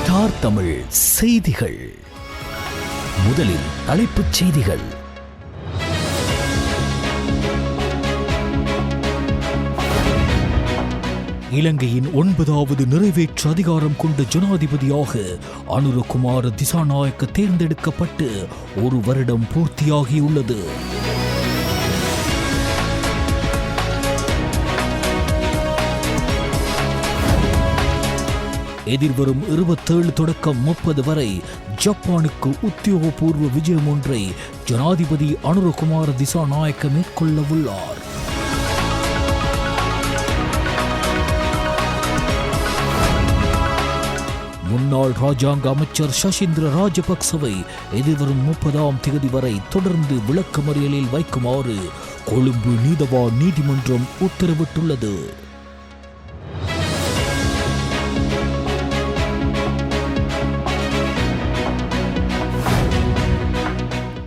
Star Tamil செய்திகள். முதலில் தலைப்புச் செய்திகள். இலங்கையின் 9வது நிறைவேற்று அதிகாரம் கொண்ட ஜனாதிபதியாக அனுரகுமார திசாநாயக்க தேர்ந்தெடுக்கப்பட்டு 1 வருடம் பூர்த்தியாகியுள்ளது. எதிர்வரும் 27 தொடக்கம் 30 வரை ஜப்பானுக்கு உத்தியோகபூர்வ விஜயம் ஒன்றை ஜனாதிபதி அனுரகுமார திசாநாயக்க மேற்கொள்ள உள்ளார். முன்னாள் ராஜாங்க அமைச்சர் சஷிந்திர ராஜபக்சவை எதிர்வரும் 30ஆம் தேதி வரை தொடர்ந்து விளக்கமறியலில் வைக்குமாறு கொழும்பு நீதவான் நீதிமன்றம் உத்தரவிட்டுள்ளது.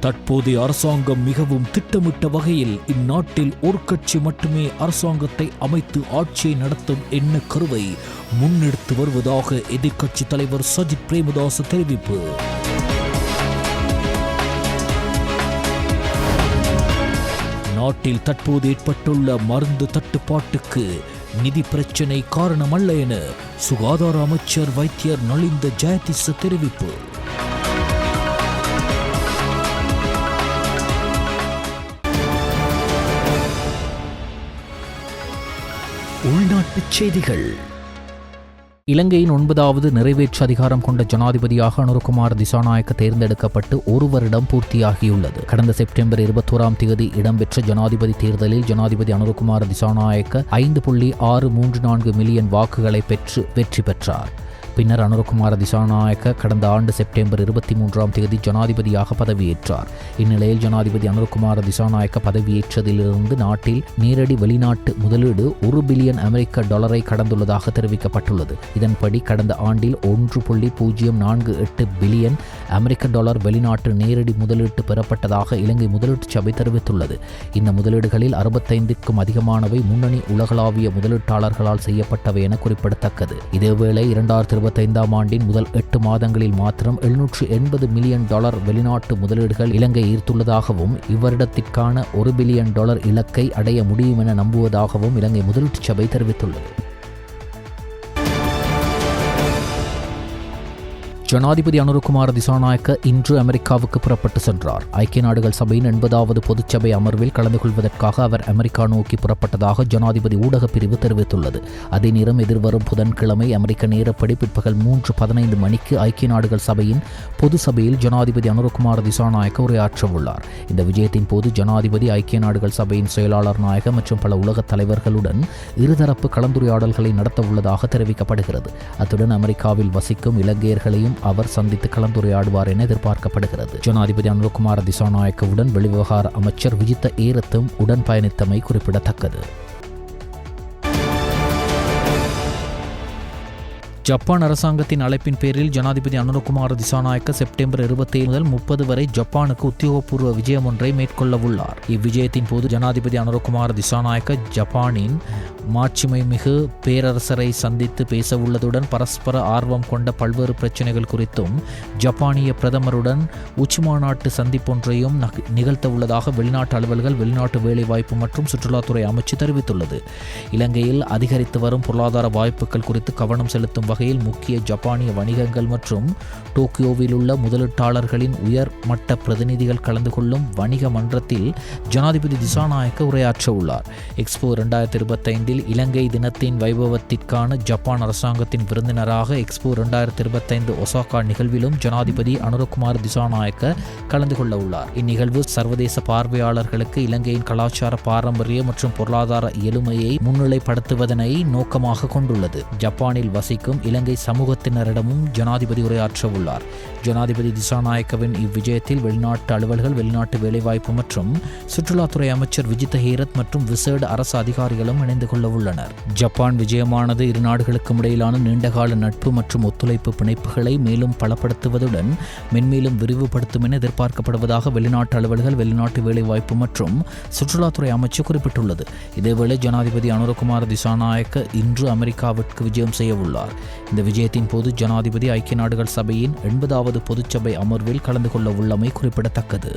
தற்போதைய அரசாங்கம் மிகவும் திட்டமிட்ட வகையில் இந்நாட்டில் ஒரு கட்சி மட்டுமே அரசாங்கத்தை அமைத்து ஆட்சியை நடத்தும் எண்ண கருவை முன்னெடுத்து வருவதாக எதிர்க்கட்சி தலைவர் சஜித் பிரேமதாச தெரிவிப்பு. நாட்டில் தற்போது ஏற்பட்டுள்ள மருந்து தட்டுப்பாட்டுக்கு நிதி பிரச்சினை காரணமல்ல என சுகாதார அமைச்சர் வைத்தியர் நலிந்த ஜெயதிச தெரிவிப்பு. உள்நாட்டுச் செய்திகள். இலங்கையின் 9வது நிறைவேற்று அதிகாரம் கொண்ட ஜனாதிபதியாக அனுரகுமார திசாநாயக்க தேர்ந்தெடுக்கப்பட்டு 1 வருடம் பூர்த்தியாகியுள்ளது. கடந்த செப்டம்பர் 21ஆம் தேதி இடம்பெற்ற ஜனாதிபதி தேர்தலில் ஜனாதிபதி அனுரகுமார திசாநாயக்க 5.634 மில்லியன் வாக்குகளை பெற்று வெற்றி பெற்றார். பின்னர் அனுரகுமார திசாநாயக்க கடந்த ஆண்டு செப்டம்பர் 23ஆம் தேதி ஜனாதிபதியாக பதவியேற்றார். இந்நிலையில் ஜனாதிபதி அனுரகுமார திசாநாயக்க பதவியேற்றதிலிருந்து நாட்டில் நேரடி வெளிநாட்டு முதலீடு $1 பில்லியன் அமெரிக்க கடந்துள்ளதாக தெரிவிக்கப்பட்டுள்ளது. இதன்படி கடந்த ஆண்டில் $1.048 பில்லியன் அமெரிக்க வெளிநாட்டு நேரடி முதலீட்டு பெறப்பட்டதாக இலங்கை முதலீட்டு சபை தெரிவித்துள்ளது. இந்த முதலீடுகளில் 65க்கும் அதிகமானவை முன்னணி உலகளாவிய முதலீட்டாளர்களால் செய்யப்பட்டவை என குறிப்பிடத்தக்கது. இதேவேளை 2025ஆம் ஆண்டின் முதல் 8 மாதங்களில் மாத்திரம் $780 மில்லியன் வெளிநாட்டு முதலீடுகள் இலங்கை ஈர்த்துள்ளதாகவும் இவ்வருடத்திற்கான $1 பில்லியன் இலக்கை அடைய முடியும் என நம்புவதாகவும் இலங்கை முதலீட்டு சபை தெரிவித்துள்ளது. ஜனாதிபதி அனுரகுமார திசாநாயக்க இன்று அமெரிக்காவுக்கு புறப்பட்டு சென்றார். ஐக்கிய நாடுகள் சபையின் 80வது பொதுச்சபை அமர்வில் கலந்து கொள்வதற்காக அவர் அமெரிக்கா நோக்கி புறப்பட்டதாக ஜனாதிபதி ஊடகப் பிரிவு தெரிவித்துள்ளது. அதே நேரம் எதிர்வரும் புதன்கிழமை அமெரிக்க நேரப்படி பிற்பகல் 3:15 மணிக்கு ஐக்கிய நாடுகள் சபையின் பொது சபையில் ஜனாதிபதி அனுரகுமார திசாநாயக்க உரையாற்ற உள்ளார். இந்த விஜயத்தின் போது ஜனாதிபதி ஐக்கிய நாடுகள் சபையின் செயலாளர் நாயக மற்றும் பல உலக தலைவர்களுடன் இருதரப்பு கலந்துரையாடல்களை நடத்த உள்ளதாக தெரிவிக்கப்படுகிறது. அத்துடன் அமெரிக்காவில் வசிக்கும் இலங்கையர்களையும் அவர் சந்தித்து கலந்துரையாடுவார் என எதிர்பார்க்கப்படுகிறது. ஜனாதிபதி அனுரகுமார திசாநாயக்கவுடன் வெளிவிவகார அமைச்சர் விஜித்த ஏரத்தும் உடன் பயணித்தமை குறிப்பிடத்தக்கது. ஜப்பான் அரசாங்கத்தின் அழைப்பின் பேரில் ஜனாதிபதி அனுரகுமார திசாநாயக்க செப்டம்பர் 27 முதல் 30 வரை ஜப்பானுக்கு உத்தியோகபூர்வ விஜயம் ஒன்றை மேற்கொள்ள உள்ளார். இவ்விஜயத்தின் போது ஜனாதிபதி அனுரகுமார திசாநாயக்க ஜப்பானின் மாட்சிமை மிகு பேரரசரை சந்தித்து பேச உள்ளதுடன் பரஸ்பர ஆர்வம் கொண்ட பல்வேறு பிரச்சினைகள் குறித்தும் ஜப்பானிய பிரதமருடன் உச்சிமாநாட்டு சந்திப்பொன்றையும் நிகழ்த்த உள்ளதாக வெளிநாட்டு அலுவல்கள் வெளிநாட்டு வேலைவாய்ப்பு மற்றும் சுற்றுலாத்துறை அமைச்சு தெரிவித்துள்ளது. இலங்கையில் அதிகரித்து வரும் பொருளாதார வாய்ப்புகள் குறித்து கவனம் செலுத்தும் வகையில் முக்கிய ஜப்பானிய வணிகங்கள் மற்றும் டோக்கியோவில் உள்ள முதலீட்டாளர்களின் உயர் மட்ட பிரதிநிதிகள் கலந்து கொள்ளும் வணிக மன்றத்தில் ஜனாதிபதி திசாநாயக்க உரையாற்ற உள்ளார். எக்ஸ்போ 2025 இலங்கை தினத்தின் வைபவத்திற்கான ஜப்பான் அரசாங்கத்தின் விருந்தினராக எக்ஸ்போ 2025 ஒசாகா நிகழ்விலும் ஜனாதிபதி அனுரகுமார திசாநாயக்க கலந்து கொள்ள உள்ளார். இந்நிகழ்வு சர்வதேச பார்வையாளர்களுக்கு இலங்கையின் கலாச்சார பாரம்பரிய மற்றும் பொருளாதார எளிமையை முன்னிலைப்படுத்துவதனை நோக்கமாக கொண்டுள்ளது. ஜப்பானில் வசிக்கும் இலங்கை சமூகத்தினரிடமும் ஜனாதிபதி உரையாற்ற உள்ளார். ஜனாதிபதி திசாநாயக்கவின் இவ்விஜயத்தில் வெளிநாட்டு அலுவல்கள் வெளிநாட்டு வேலைவாய்ப்பு மற்றும் சுற்றுலாத்துறை அமைச்சர் விஜித்த ஹேரத் மற்றும் விசேட அரசு அதிகாரிகளும் இணைந்து கொள்ள கொள்ள உள்ளனர். ஜப்பான் விஜயமானது இரு நாடுகளுக்கும் இடையிலான நீண்டகால நட்பு மற்றும் ஒத்துழைப்பு பிணைப்புகளை மேலும் பலப்படுத்துவதுடன் மென்மேலும் விரிவுபடுத்தும் என எதிர்பார்க்கப்படுவதாக வெளிநாட்டு அலுவல்கள், வெளிநாட்டு வேலைவாய்ப்பு மற்றும் சுற்றுலாத்துறை அமைச்சு குறிப்பிட்டுள்ளது. இதேவேளை ஜனாதிபதி அனுரகுமார திசாநாயக்க இன்று அமெரிக்காவிற்கு விஜயம் செய்யவுள்ளார். இந்த விஜயத்தின் போது ஜனாதிபதி ஐக்கிய நாடுகள் சபையின் 80வது பொதுச்சபை அமர்வில் கலந்து கொள்ள உள்ளமை குறிப்பிடத்தக்கது.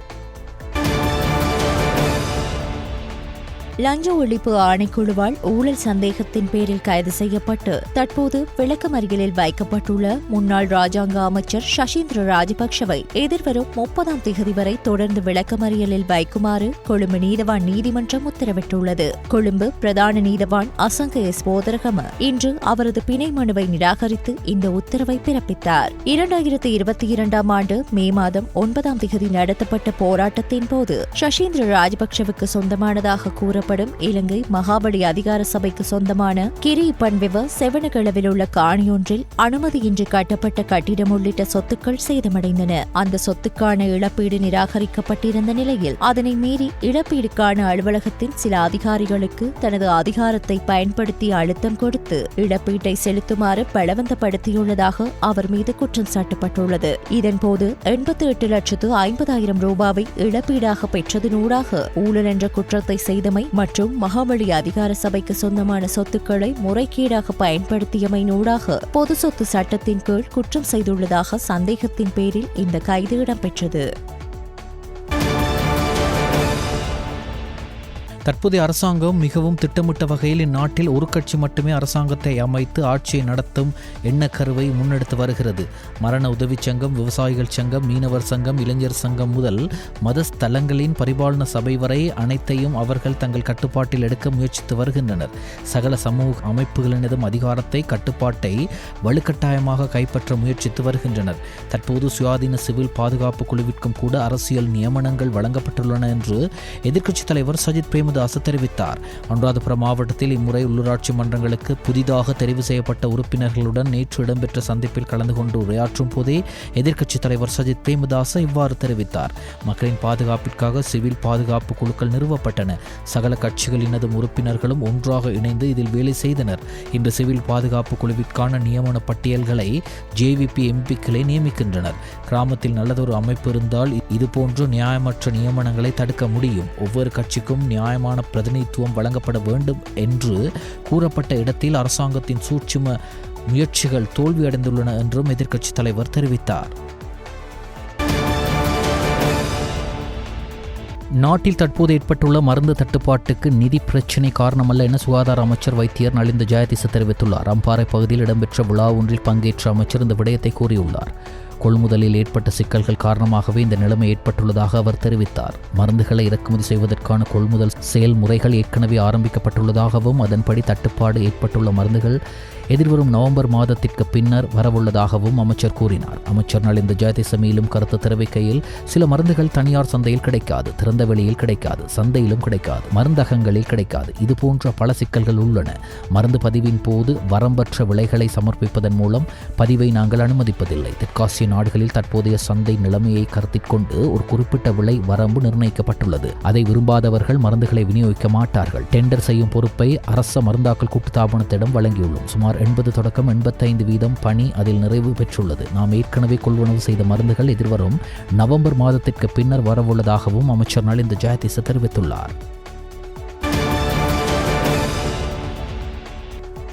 லஞ்ச ஒழிப்பு ஆணைக்குழுவால் ஊழல் சந்தேகத்தின் பேரில் கைது செய்யப்பட்டு தற்போது விளக்கமறியலில் வைக்கப்பட்டுள்ள முன்னாள் ராஜாங்க அமைச்சர் ஷஷீந்திர ராஜபக்ஷவை எதிர்வரும் 30ஆம் தேதி வரை தொடர்ந்து விளக்கமறியலில் வைக்குமாறு கொழும்பு நீதவான் நீதிமன்றம் உத்தரவிட்டுள்ளது. கொழும்பு பிரதான நீதவான் அசங்க எஸ் போதரகம இன்று அவரது பிணை மனுவை நிராகரித்து இந்த உத்தரவை பிறப்பித்தார். 2022ஆம் ஆண்டு மே மாதம் 9ஆம் தேதி நடத்தப்பட்ட போராட்டத்தின் போது ஷஷீந்திர ராஜபக்ஷவுக்கு சொந்தமானதாக கூற இலங்கை மகாபலி அதிகார சபைக்கு சொந்தமான கிரி பண்விவ செவனகளவில் உள்ள காணியொன்றில் அனுமதியின்றி கட்டப்பட்ட கட்டிடம் உள்ளிட்ட சொத்துக்கள் சேதமடைந்தன. அந்த சொத்துக்கான இழப்பீடு நிராகரிக்கப்பட்டிருந்த நிலையில் அதனை மீறி இழப்பீடுக்கான அலுவலகத்தின் சில அதிகாரிகளுக்கு தனது அதிகாரத்தை பயன்படுத்தி அழுத்தம் கொடுத்து இழப்பீட்டை செலுத்துமாறு பலவந்தப்படுத்தியுள்ளதாக அவர் மீது குற்றம் சாட்டப்பட்டுள்ளது. இதன்போது 88,50,000 ரூபாவை இழப்பீடாக பெற்றதனூடாக ஊழல் என்ற குற்றத்தை செய்தமை மற்றும் மகாபலி அதிகார சபைக்கு சொந்தமான சொத்துக்களை முறைகேடாக பயன்படுத்தியமையினூடாக பொது சொத்து சட்டத்தின் கீழ் குற்றம் செய்துள்ளதாக சந்தேகத்தின் பேரில் இந்த கைது இடம்பெற்றது. தற்போதைய அரசாங்கம் மிகவும் திட்டமிட்ட வகையில் இந்நாட்டில் ஒரு கட்சி மட்டுமே அரசாங்கத்தை அமைத்து ஆட்சியை நடத்தும் எண்ணக்கருவை முன்னெடுத்து வருகிறது. மரண உதவிச் சங்கம், விவசாயிகள் சங்கம், மீனவர் சங்கம், இளைஞர் சங்கம் முதல் மத ஸ்தலங்களின் பரிபாலன சபை வரை அனைத்தையும் அவர்கள் தங்கள் கட்டுப்பாட்டில் எடுக்க முயற்சித்து வருகின்றனர். சகல சமூக அமைப்புகளினதும் அதிகாரத்தை, கட்டுப்பாட்டை வலுக்கட்டாயமாக கைப்பற்ற முயற்சித்து வருகின்றனர். தற்போது சுயாதீன சிவில் பாதுகாப்பு குழுவிற்கும் கூட அரசியல் நியமனங்கள் வழங்கப்பட்டுள்ளன என்று எதிர்க்கட்சித் தலைவர் சஜித் பிரேமதாச தெரிவித்தார். அனுராதபுரம் மாவட்டத்தில் இம்முறை உள்ளூராட்சி மன்றங்களுக்கு புதிதாக தெரிவு செய்யப்பட்ட உறுப்பினர்களுடன் நேற்று இடம்பெற்ற சந்திப்பில் கலந்து கொண்டு உரையாற்றும் போதே எதிர்க்கட்சித் தலைவர் சஜித் பிரேமதாச இவ்வாறு தெரிவித்தார். மக்களின் பாதுகாப்பிற்காக சிவில் பாதுகாப்பு குழுக்கள் நிறுவப்பட்டன. சகல கட்சிகளினதும் உறுப்பினர்களும் ஒன்றாக இணைந்து இதில் வேலை செய்தனர். இன்று சிவில் பாதுகாப்பு குழுவிற்கான நியமன பட்டியல்களை ஜேவிபி எம்பிக்களை நியமிக்கின்றனர். கிராமத்தில் நல்லதொரு அமைப்பு இருந்தால் இதுபோன்று நியாயமற்ற நியமனங்களை தடுக்க முடியும். ஒவ்வொரு கட்சிக்கும் நியாயமான பிரதிநிதித்துவம் வழங்கப்பட வேண்டும் என்று கூறப்பட்ட இடத்தில் அரசாங்கத்தின் சூட்சும முயற்சிகள் தோல்வியடைந்துள்ளன என்றும் எதிர்க்கட்சித் தலைவர் தெரிவித்தார். நாட்டில் தற்போது ஏற்பட்டுள்ள மருந்து தட்டுப்பாட்டுக்கு நிதி பிரச்சினை காரணமல்ல என சுகாதார அமைச்சர் வைத்தியர் நலிந்த ஜெயதிச தெரிவித்துள்ளார். அம்பாறை பகுதியில் இடம்பெற்ற விழா ஒன்றில் பங்கேற்ற அமைச்சர் இந்த விடயத்தை கூறியுள்ளார். கொள்முதலில் ஏற்பட்ட சிக்கல்கள் காரணமாகவே இந்த நிலைமை ஏற்பட்டுள்ளதாக அவர் தெரிவித்தார். மருந்துகளை இறக்குமதி செய்வதற்கான கொள்முதல் செயல்முறைகள் ஏற்கனவே ஆரம்பிக்கப்பட்டுள்ளதாகவும் அதன்படி தட்டுப்பாடு ஏற்பட்டுள்ள மருந்துகள் எதிர்வரும் நவம்பர் மாதத்திற்கு பின்னர் வரவுள்ளதாகவும் அமைச்சர் கூறினார். அமைச்சர் நலிந்த ஜெயதிச மேலும் கருத்து தெரிவிக்கையில், சில மருந்துகள் தனியார் சந்தையில் கிடைக்காது, திறந்த வெளியில் கிடைக்காது, சந்தையிலும் கிடைக்காது, மருந்தகங்களில் கிடைக்காது. இதுபோன்ற பல சிக்கல்கள் உள்ளன. மருந்து பதிவின் போது வரம்பற்ற விலைகளை சமர்ப்பிப்பதன் மூலம் பதிவை நாங்கள் அனுமதிப்பதில்லை. தெற்காசிய நாடுகளில் தற்போதைய சந்தை நிலைமையை கருத்தில் கொண்டு ஒரு குறிப்பிட்ட விலை வரம்பு நிர்ணயிக்கப்பட்டுள்ளது. அதை விரும்பாதவர்கள் மருந்துகளை விநியோகிக்க மாட்டார்கள். டெண்டர் செய்யும் பொறுப்பை அரச மருந்தாக்கல் கூட்டுத்தாபனத்திடம் வழங்கியுள்ளோம். சுமார் 80 தொடக்கம் 85% பணி அதில் நிறைவு பெற்றுள்ளது. நாம் ஏற்கனவே கொள்வனவு செய்த மருந்துகள் எதிர்வரும் நவம்பர் மாதத்திற்கு பின்னர் வரவுள்ளதாகவும் அமைச்சர் நலிந்த ஜெயதிச தெரிவித்துள்ளார்.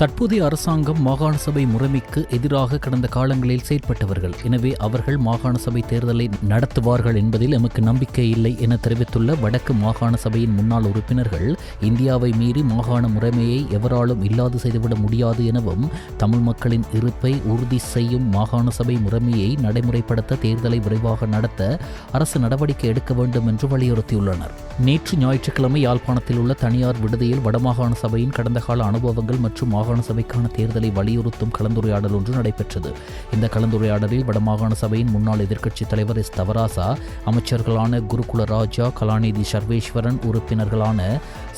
தற்போதைய அரசாங்கம் மாகாண சபை முறைமைக்கு எதிராக கடந்த காலங்களில் செயற்பட்டவர்கள். எனவே அவர்கள் மாகாண சபை தேர்தலை நடத்துவார்கள் என்பதில் எமக்கு நம்பிக்கை இல்லை என தெரிவித்துள்ள வடக்கு மாகாண சபையின் முன்னாள் உறுப்பினர்கள், இந்தியாவை மீறி மாகாண முறைமையை எவராலும் இல்லாது செய்துவிட முடியாது எனவும் தமிழ் மக்களின் இருப்பை உறுதி செய்யும் மாகாண சபை முறைமையை நடைமுறைப்படுத்த தேர்தலை விரைவாக நடத்த அரசு நடவடிக்கை எடுக்க வேண்டும் என்று வலியுறுத்தியுள்ளனர். நேற்று ஞாயிற்றுக்கிழமை யாழ்ப்பாணத்தில் உள்ள தனியார் விடுதியில் வடமாகாண சபையின் கடந்த கால அனுபவங்கள் மற்றும் மாகாண சபைக்கான தேர்தலை வலியுறுத்தும் கலந்துரையாடல் ஒன்று நடைபெற்றது. இந்த கலந்துரையாடலில் வடமாகாண சபையின் முன்னாள் எதிர்க்கட்சித் தலைவர் எஸ் தவராசா, அமைச்சர்களான குருகுல ராஜா, கலாநிதி சர்வேஸ்வரன், உறுப்பினர்களான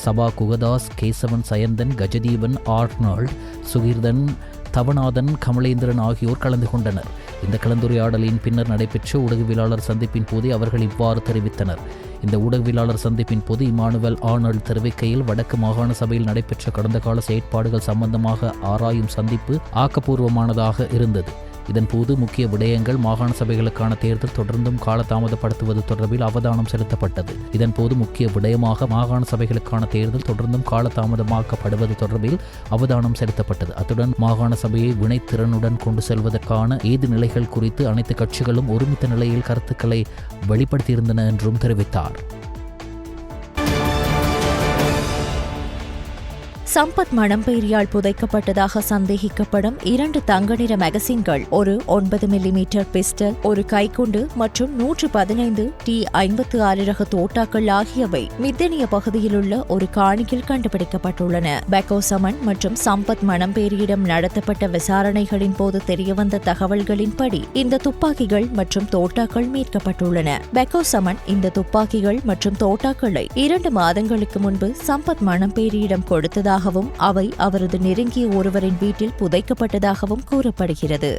சபா குகதாஸ், கேசவன் சயந்தன், கஜதீபன், ஆர்னால்ட், சுகீர்தன், தவநாதன், கமலேந்திரன் ஆகியோர் கலந்து கொண்டனர். இந்த கலந்துரையாடலின் பின்னர் நடைபெற்ற ஊடகவியலாளர் சந்திப்பின் போதே அவர்கள் இவ்வாறு தெரிவித்தனர். இந்த ஊடகவியலாளர் சந்திப்பின் போது இமானுவேல் ஆர்னால்ட் தெரிவிக்கையில், வடக்கு மாகாண சபையில் நடைபெற்ற கடந்த கால செயற்பாடுகள் சம்பந்தமாக ஆராயும் சந்திப்பு ஆக்கப்பூர்வமானதாக இருந்தது. இதன்போது முக்கிய விடயங்கள் மாகாண சபைகளுக்கான தேர்தல் தொடர்ந்தும் காலதாமதப்படுத்துவது தொடர்பில் அவதானம் செலுத்தப்பட்டது. இதன்போது முக்கிய விடயமாக மாகாண சபைகளுக்கான தேர்தல் தொடர்ந்தும் காலதாமதமாக்கப்படுவது தொடர்பில் அவதானம் செலுத்தப்பட்டது. அத்துடன் மாகாண சபையை வினைத்திறனுடன் கொண்டு செல்வதற்கான ஏது நிலைகள் குறித்து அனைத்து கட்சிகளும் ஒருமித்த நிலையில் கருத்துக்களை வெளிப்படுத்தியிருந்தன என்றும் தெரிவித்தார். சம்பத் மணம்பேரியால் புதைக்கப்பட்டதாக சந்தேகிக்கப்படும் 2 தங்க நிற மேகசின்கள், ஒரு 9 மில்லிமீட்டர் பிஸ்டல், ஒரு கைக்குண்டு மற்றும் 115 T56 ரக தோட்டாக்கள் ஆகியவை மித்தனிய பகுதியில் உள்ள ஒரு காணியில் கண்டுபிடிக்கப்பட்டுள்ளன. பெக்கோ சமன் மற்றும் சம்பத் மணம்பேரியிடம் நடத்தப்பட்ட விசாரணைகளின் போது தெரியவந்த தகவல்களின்படி இந்த துப்பாக்கிகள் மற்றும் தோட்டாக்கள் மீட்கப்பட்டுள்ளன. பெக்கோ சமன் இந்த துப்பாக்கிகள் மற்றும் தோட்டாக்களை 2 மாதங்களுக்கு முன்பு சம்பத் மணம்பேரியிடம் கொடுத்ததாக, அவை அவரது நெருங்கிய ஒருவரின் வீட்டில் புதைக்கப்பட்டதாகவும் கூறப்படுகிறது.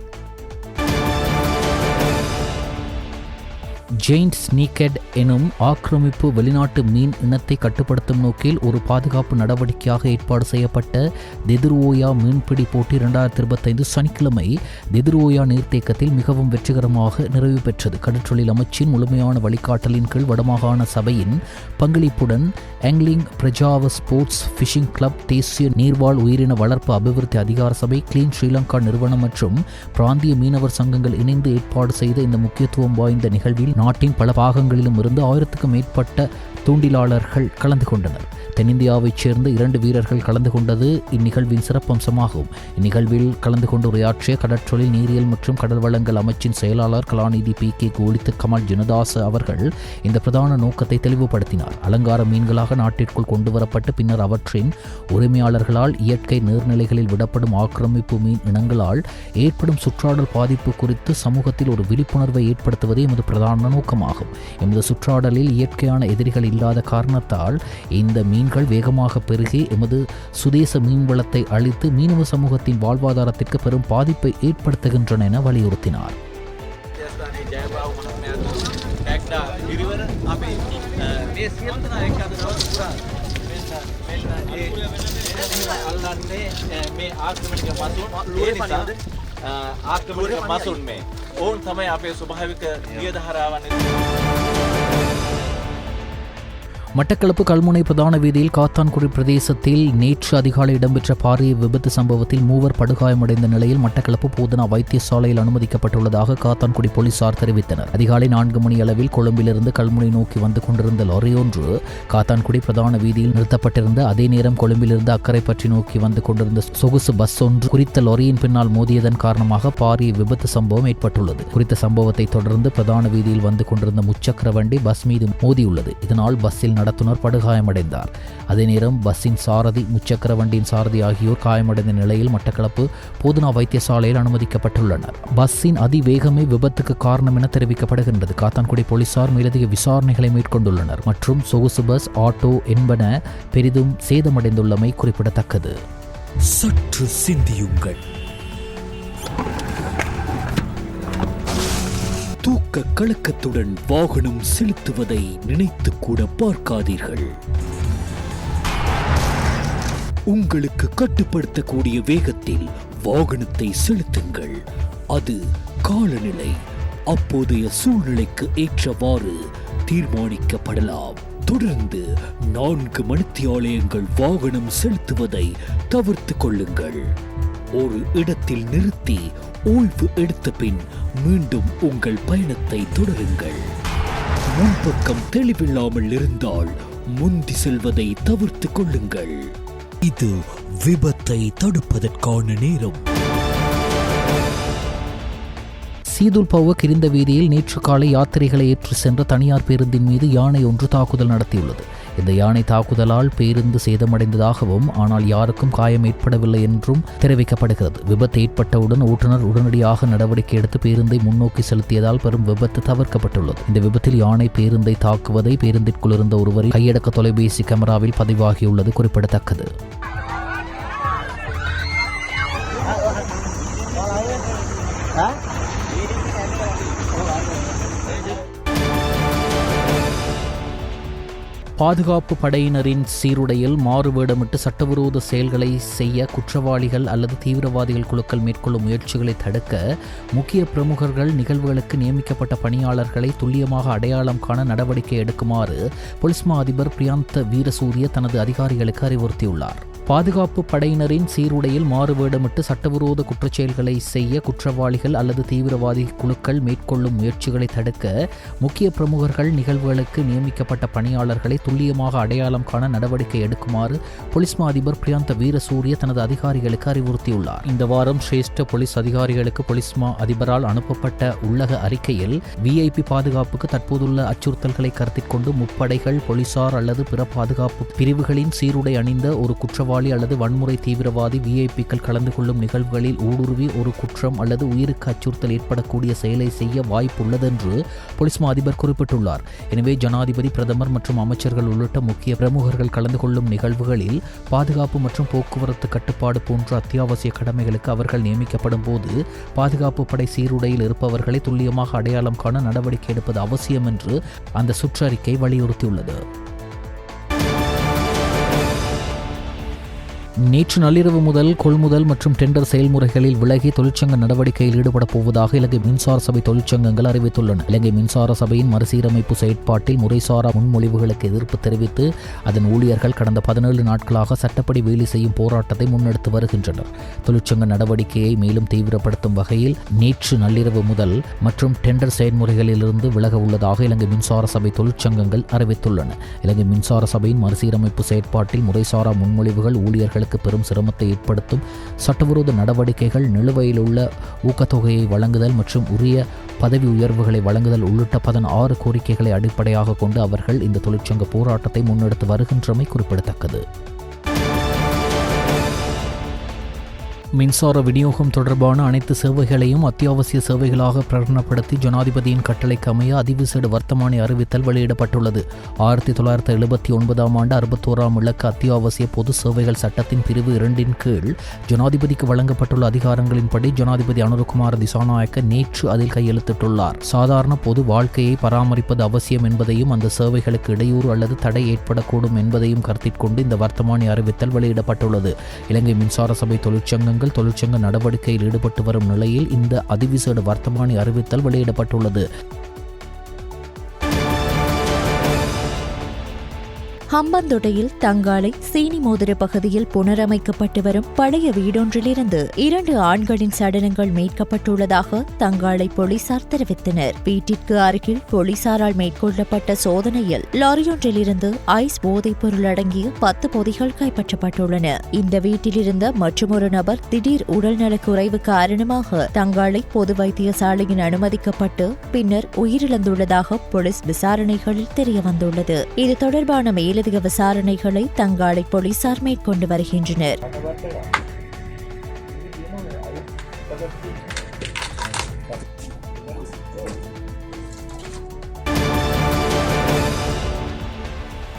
ஜெயிண்ட் ஸ்னீக்கெட் எனும் ஆக்கிரமிப்பு வெளிநாட்டு மீன் இனத்தை கட்டுப்படுத்தும் நோக்கில் ஒரு பாதுகாப்பு நடவடிக்கையாக ஏற்பாடு செய்யப்பட்ட தெதுர்ஓயா மீன்பிடி போட்டி 2025 சனிக்கிழமை தெதுர்ஓயா நீர்த்தேக்கத்தில் மிகவும் வெற்றிகரமாக நிறைவு பெற்றது. கடற்றொழில் அமைச்சின் முழுமையான வழிகாட்டலின் கீழ் வடமாகாண சபையின் பங்களிப்புடன் ஆங்கிலிங் பிரஜாவ ஸ்போர்ட்ஸ் ஃபிஷிங் கிளப், தேசிய நீர்வாழ் உயிரின வளர்ப்பு அபிவிருத்தி அதிகார சபை, கிளீன் ஸ்ரீலங்கா நிறுவனம் மற்றும் பிராந்திய மீனவர் சங்கங்கள் இணைந்து ஏற்பாடு செய்த இந்த முக்கியத்துவம் வாய்ந்த நிகழ்வில் நாட்டின் பல பாகங்களிலும் இருந்து 1000க்கும் மேற்பட்ட தூண்டிலாளர்கள் கலந்து கொண்டனர். தென்னிந்தியாவைச் சேர்ந்த 2 வீரர்கள் கலந்து கொண்டது இந்நிகழ்வின் சிறப்பம்சமாகும். இந்நிகழ்வில் கலந்து கொண்டு உரையாற்றிய கடற்றொழில், நீரியல் மற்றும் கடல் வளங்கள் அமைச்சின் செயலாளர் கலாநிதி PK கோலித்து கமல் ஜனதாச அவர்கள் இந்த பிரதான நோக்கத்தை தெளிவுபடுத்தினார். அலங்கார மீன்களாக நாட்டிற்குள் கொண்டுவரப்பட்டு பின்னர் அவற்றின் உரிமையாளர்களால் இயற்கை நீர்நிலைகளில் விடப்படும் ஆக்கிரமிப்பு மீன் இனங்களால் ஏற்படும் சுற்றாடல் பாதிப்பு குறித்து சமூகத்தில் ஒரு விழிப்புணர்வை ஏற்படுத்துவதே எமது பிரதான நோக்கமாகும். எமது சுற்றாடலில் இயற்கையான எதிரிகள் இல்லாத காரணத்தால் இந்த மீன்கள் வேகமாக பெருகி எமது சுதேச மீன்வளத்தை அழித்து மீனவ சமூகத்தின் வாழ்வாதாரத்திற்கு பெரும் பாதிப்பை ஏற்படுத்துகின்றன என வலியுறுத்தினார். மட்டக்களப்பு கல்முனை பிரதான வீதியில் காத்தான்குடி பிரதேசத்தில் நேற்று அதிகாலை இடம்பெற்ற பாரிய விபத்து சம்பவத்தில் 3 படுகாயமடைந்த நிலையில் மட்டக்களப்பு போதனா வைத்தியசாலையில் அனுமதிக்கப்பட்டுள்ளதாக காத்தான்குடி போலீசார் தெரிவித்தனர். அதிகாலை 4 மணி அளவில் கொழும்பிலிருந்து கல்முனை நோக்கி வந்து கொண்டிருந்த லாரி ஒன்று காத்தான்குடி பிரதான வீதியில் நிறுத்தப்பட்டிருந்த அதே நேரம் கொழும்பிலிருந்து அக்கரைப்பற்றி நோக்கி வந்து கொண்டிருந்த சொகுசு பஸ் ஒன்று குறித்த லாரியின் பின்னால் மோதியதன் காரணமாக பாரிய விபத்து சம்பவம் ஏற்பட்டுள்ளது. குறித்த சம்பவத்தை தொடர்ந்து பிரதான வீதியில் வந்து கொண்டிருந்த முச்சக்கர வண்டி பஸ் மீது மோதியுள்ளது. இதனால் பஸ்ஸில் நடத்துனர் படுகாயமடைந்தார். அதே நேரம் பஸ்ஸின் சாரதி, முச்சக்கர வண்டியின் சாரதி ஆகியோர் காயமடைந்த நிலையில் மட்டக்களப்பு போதனா வைத்தியசாலையில் அனுமதிக்கப்பட்டுள்ளனர். பஸ்ஸின் அதிவேகமே விபத்துக்கு காரணம் என தெரிவிக்கப்படுகின்றது. காத்தான்குடி போலீசார் மேலதிக விசாரணைகளை மேற்கொண்டுள்ளனர் மற்றும் சொகுசு பஸ், ஆட்டோ என்பன பெரிதும் சேதமடைந்துள்ளமை குறிப்பிடத்தக்கது. சற்று சிந்தியுங்கள். தூக்க கலக்கத்துடன் வாகனம் செலுத்துவதை நினைத்து கூட பார்க்காதீர்கள். உங்களுக்கு கட்டுப்படுத்தக்கூடிய வேகத்தில் வாகனத்தை செலுத்துங்கள். அது காலநிலை, அப்போதைய சூழ்நிலைக்கு ஏற்றவாறு தீர்மானிக்கப்படலாம். தொடர்ந்து 4 மணித்தியாலயங்கள் வாகனம் செலுத்துவதை தவிர்த்து கொள்ளுங்கள். ஒரு இடத்தில் நிறுத்தி ஓய்வு எடுத்த பின் மீண்டும் உங்கள் பயணத்தை தொடருங்கள். முன்பக்கம் தெளிவில்லாமல் இருந்தால் முந்தி செல்வதை தவிர்த்து கொள்ளுங்கள். இது விபத்தை தடுப்பதற்கான நேரம். சீதுல்பவ கிரிந்த வீதியில் நேற்று காலை யாத்திரைகளை ஏற்றி சென்ற தனியார் பேருந்தின் மீது யானை ஒன்று தாக்குதல் நடத்தியுள்ளது. இந்த யானை தாக்குதலால் பேருந்து சேதமடைந்ததாகவும் ஆனால் யாருக்கும் காயம் ஏற்படவில்லை என்றும் தெரிவிக்கப்படுகிறது. விபத்து ஏற்பட்டவுடன் ஓட்டுநர் உடனடியாக நடவடிக்கை எடுத்து பேருந்தை முன்னோக்கி செலுத்தியதால் பெரும் விபத்து தவிர்க்கப்பட்டுள்ளது. இந்த விபத்தில் யானை பேருந்தை தாக்குவதை பேருந்திற்குள் இருந்த ஒருவரின் கையடக்க தொலைபேசி கேமராவில் பதிவாகியுள்ளது குறிப்பிடத்தக்கது. பாதுகாப்பு படையினரின் சீருடையில் மாறுவேடமிட்டு சட்டவிரோத செயல்களை செய்ய குற்றவாளிகள் அல்லது தீவிரவாதிகள் குழுக்கள் மேற்கொள்ளும் முயற்சிகளை தடுக்க முக்கிய பிரமுகர்கள் நிகழ்வுகளுக்கு நியமிக்கப்பட்ட பணியாளர்களை துல்லியமாக அடையாளம் காண நடவடிக்கை எடுக்குமாறு பொலிஸ் மா அதிபர் பிரியந்த வீரசூரிய தனது அதிகாரிகளுக்கு அறிவுறுத்தியுள்ளார். பாதுகாப்பு படையினரின் சீருடையில் மாறுவேடமிட்டு சட்டவிரோத குற்றச்செயல்களை செய்ய குற்றவாளிகள் அல்லது தீவிரவாதி குழுக்கள் மேற்கொள்ளும் முயற்சிகளை தடுக்க முக்கிய பிரமுகர்கள் நிகழ்வுகளுக்கு நியமிக்கப்பட்ட பணியாளர்களை துல்லியமாக அடையாளம் காண நடவடிக்கை எடுக்குமாறு பொலிஸ் மா அதிபர் பிரியந்த வீரசூரிய தனது அதிகாரிகளுக்கு அறிவுறுத்தியுள்ளார். இந்த வாரம் சிரேஷ்ட போலீஸ் அதிகாரிகளுக்கு பொலிஸ் மா அதிபரால் அனுப்பப்பட்ட உள்ளக அறிக்கையில் விஐபி பாதுகாப்புக்கு தற்போதுள்ள அச்சுறுத்தல்களை கருத்தில் கொண்டு முப்படைகள், போலீசார் அல்லது பிற பாதுகாப்பு பிரிவுகளின் சீருடை அணிந்த ஒரு குற்றவாளி அல்லது வன்முறை தீவிரவாதி விஐபிக்கள் கலந்து கொள்ளும் நிகழ்வுகளில் ஊடுருவி ஒரு குற்றம் அல்லது உயிருக்கு அச்சுறுத்தல் ஏற்படக்கூடிய செயலை செய்ய வாய்ப்புள்ளதென்று பொலிஸ் மா அதிபர் குறிப்பிட்டுள்ளார். எனவே ஜனாதிபதி, பிரதமர் மற்றும் அமைச்சர்கள் உள்ளிட்ட முக்கிய பிரமுகர்கள் கலந்து கொள்ளும் நிகழ்வுகளில் பாதுகாப்பு மற்றும் போக்குவரத்து கட்டுப்பாடு போன்ற அத்தியாவசிய கடமைகளுக்கு அவர்கள் நியமிக்கப்படும் போது பாதுகாப்பு படை சீருடையில் இருப்பவர்களை துல்லியமாக அடையாளம் காண நடவடிக்கை எடுப்பது அவசியம் என்று அந்த சுற்றறிக்கை வலியுறுத்தியுள்ளது. நேற்று நள்ளிரவு முதல் கொள்முதல் மற்றும் டெண்டர் செயல்முறைகளில் விலகி தொழிற்சங்க நடவடிக்கையில் ஈடுபடப் போவதாக இலங்கை மின்சார சபை தொழிற்சங்கங்கள் அறிவித்துள்ளன. இலங்கை மின்சார சபையின் மறுசீரமைப்பு செயற்பாட்டில் முறைசாரா முன்மொழிவுகளுக்கு எதிர்ப்பு தெரிவித்து அதன் ஊழியர்கள் கடந்த 17 நாட்களாக சட்டப்படி வேலை செய்யும் போராட்டத்தை முன்னெடுத்து வருகின்றனர். தொழிற்சங்க நடவடிக்கையை மேலும் தீவிரப்படுத்தும் வகையில் நேற்று நள்ளிரவு முதல் மற்றும் டெண்டர் செயல்முறைகளிலிருந்து விலக உள்ளதாக இலங்கை மின்சார சபை தொழிற்சங்கங்கள் அறிவித்துள்ளன. இலங்கை மின்சார சபையின் மறுசீரமைப்பு செயற்பாட்டில் முறைசாரா முன்மொழிவுகள் ஊழியர்கள் பெரும் சிரமத்தை ஏற்படுத்தும் சட்டவிரோத நடவடிக்கைகள், நிலுவையில் உள்ள ஊக்கத்தொகையை வழங்குதல் மற்றும் உரிய பதவி உயர்வுகளை வழங்குதல் உள்ளிட்ட 16 கோரிக்கைகளை அடிப்படையாக கொண்டு அவர்கள் இந்த தொழிற்சங்க போராட்டத்தை முன்னெடுத்து வருகின்றமை குறிப்பிடத்தக்கது. மின்சார விநியோகம் தொடர்பான அனைத்து சேவைகளையும் அத்தியாவசிய சேவைகளாக பிரகடனப்படுத்தி ஜனாதிபதியின் கட்டளைக்கு அமைய அதிவிசேட வர்த்தமானி அறிவித்தல் வெளியிடப்பட்டுள்ளது. 1979 ஆண்டு 61ஆம் இலக்க அத்தியாவசிய பொது சேவைகள் சட்டத்தின் பிரிவு 2 கீழ் ஜனாதிபதிக்கு வழங்கப்பட்டுள்ள அதிகாரங்களின்படி ஜனாதிபதி அனுரகுமார திசாநாயக்க நேற்று அதில் கையெழுத்திட்டுள்ளார். சாதாரண பொது வாழ்க்கையை பராமரிப்பது அவசியம் என்பதையும் அந்த சேவைகளுக்கு இடையூறு அல்லது தடை ஏற்படக்கூடும் என்பதையும் கருத்தில் கொண்டு இந்த வர்த்தமானி அறிவித்தல் வெளியிடப்பட்டுள்ளது. இலங்கை மின்சார சபை தொழிற்சங்கங்கள் தொழிற்சங்க நடவடிக்கையில் ஈடுபட்டு வரும் நிலையில் இந்த அதிவிசேட வர்த்தமானி அறிவித்தல் வெளியிடப்பட்டுள்ளது. ஹம்பந்தொட்டையில் தங்காலை சீனி மோதிர பகுதியில் புனரமைக்கப்பட்டு வரும் பழைய வீடொன்றிலிருந்து 2 ஆண்களின் சடலங்கள் மீட்கப்பட்டுள்ளதாக தங்காலை போலீசார் தெரிவித்தனர். வீட்டிற்கு அருகில் போலீசாரால் மேற்கொள்ளப்பட்ட சோதனையில் லாரியொன்றிலிருந்து ஐஸ் போதைப் பொருள் அடங்கிய 10 பொதிகள் கைப்பற்றப்பட்டுள்ளன. இந்த வீட்டிலிருந்த மற்றொரு நபர் திடீர் உடல்நலக் குறைவு காரணமாக தங்காலை பொது வைத்தியசாலையில் அனுமதிக்கப்பட்டு பின்னர் உயிரிழந்துள்ளதாக போலீஸ் விசாரணைகளில் தெரியவந்துள்ளது. இது தொடர்பான மேலதிக விசாரணைகளை தங்காலை போலீசார் மேற்கொண்டு வருகின்றனர்.